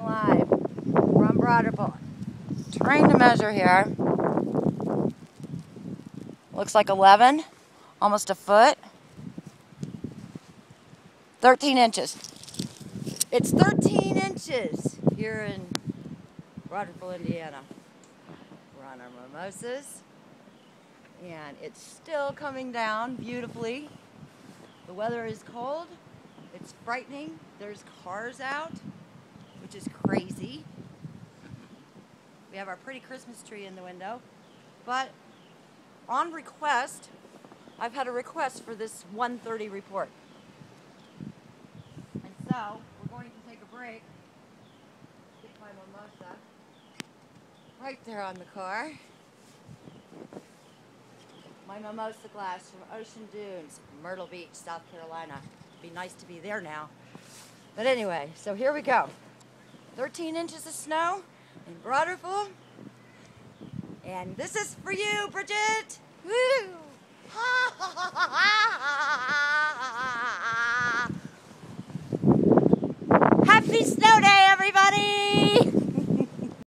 live from Broderpool. Trying to measure here. Looks like 11, almost a foot. 13 inches. It's 13 inches here in Broderpool, Indiana. We're on our mimosas, and it's still coming down beautifully. The weather is cold. It's frightening. There's cars out, which is crazy. We have our pretty Christmas tree in the window, but on request, I've had a request for this 1:30 report. And so, we're going to take a break. Get my mimosa right there on the car. My mimosa glass from Ocean Dunes, Myrtle Beach, South Carolina. It'd be nice to be there now. But anyway, so here we go. 13 inches of snow in Broderpool. And this is for you, Bridget! Woo! Happy snow day, everybody!